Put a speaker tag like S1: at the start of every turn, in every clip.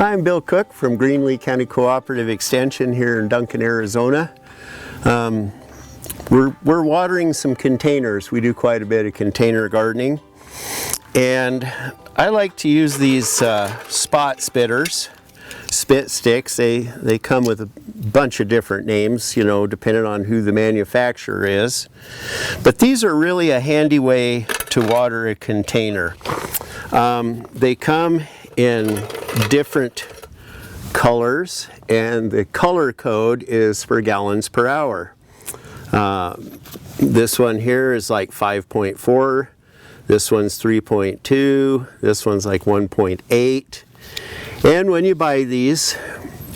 S1: Hi, I'm Bill Cook from Greenlee County Cooperative Extension here in Duncan, Arizona. We're watering some containers. We do quite a bit of container gardening. And I like to use these spot spitters, spit sticks. They come with a bunch of different names, you know, depending on who the manufacturer is. But these are really a handy way to water a container. They come in different colors, and the color code is for gallons per hour. This one here is like 5.4, this one's 3.2, this one's like 1.8. And when you buy these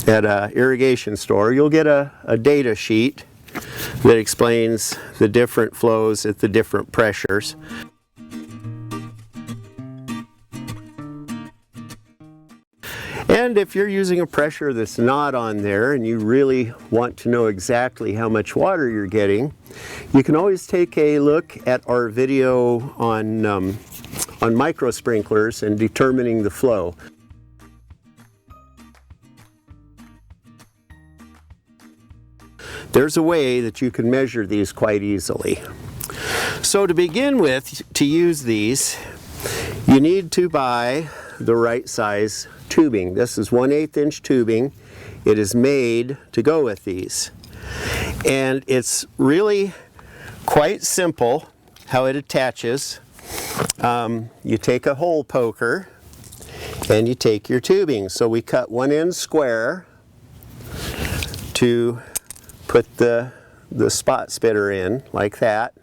S1: at an irrigation store, you'll get a data sheet that explains the different flows at the different pressures. And if you're using a pressure that's not on there and you really want to know exactly how much water you're getting, you can always take a look at our video on micro sprinklers and determining the flow. There's a way that you can measure these quite easily. So to begin with, to use these, you need to buy the right size tubing. This is 1/8 inch tubing. It is made to go with these. And it's really quite simple how it attaches. You take a hole poker and you take your tubing. So we cut one end square to put the spot spitter in, like that.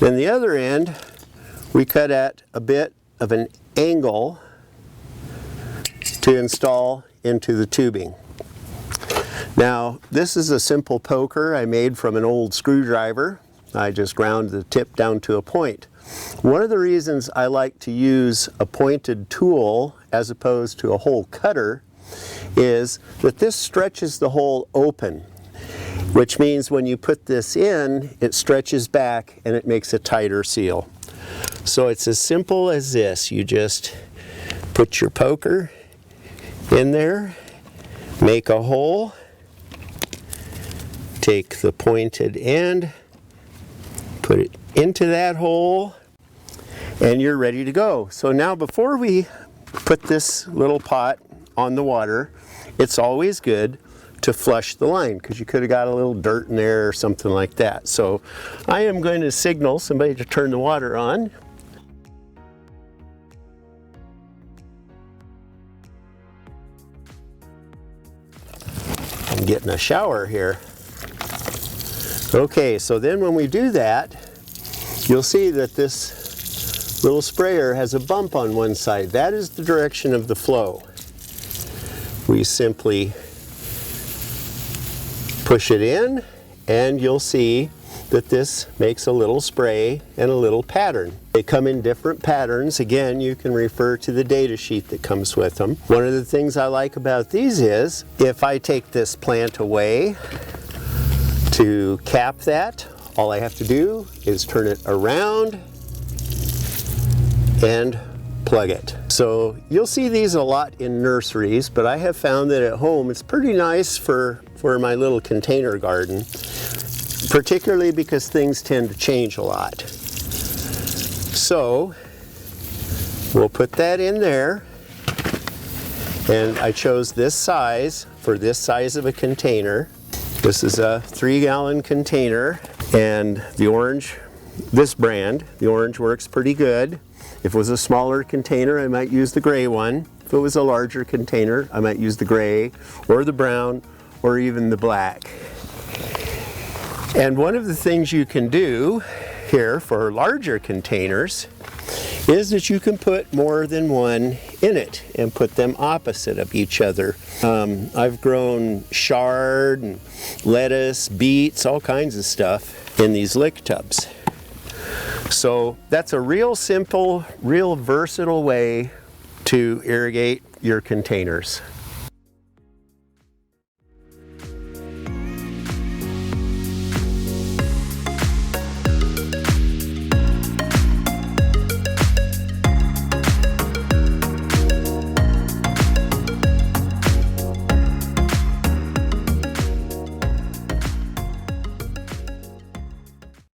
S1: Then the other end we cut at a bit of an angle to install into the tubing. Now, this is a simple poker I made from an old screwdriver. I just ground the tip down to a point. One of the reasons I like to use a pointed tool as opposed to a hole cutter is that this stretches the hole open, which means when you put this in, it stretches back and it makes a tighter seal. So it's as simple as this. You just put your poker in there, make a hole, take the pointed end, put it into that hole, and you're ready to go. So now before we put this little pot on the water, it's always good to flush the line because you could have got a little dirt in there or something like that. So I am going to signal somebody to turn the water on. I'm getting a shower here. Okay, so then when we do that, you'll see that this little sprayer has a bump on one side. That is the direction of the flow. We simply push it in, and you'll see that this makes a little spray and a little pattern. They come in different patterns. Again, you can refer to the data sheet that comes with them. One of the things I like about these is, if I take this plant away to cap that, all I have to do is turn it around and plug it. So you'll see these a lot in nurseries, but I have found that at home it's pretty nice for my little container garden, particularly because things tend to change a lot. So we'll put that in there, and I chose this size for this size of a container. This is a 3-gallon container, and the orange, this brand, the orange works pretty good. If it was a smaller container, I might use the gray one. If it was a larger container, I might use the gray or the brown or even the black. And one of the things you can do here for larger containers is that you can put more than one in it and put them opposite of each other. I've grown chard and lettuce, beets, all kinds of stuff in these lick tubs. So that's a real simple, real versatile way to irrigate your containers.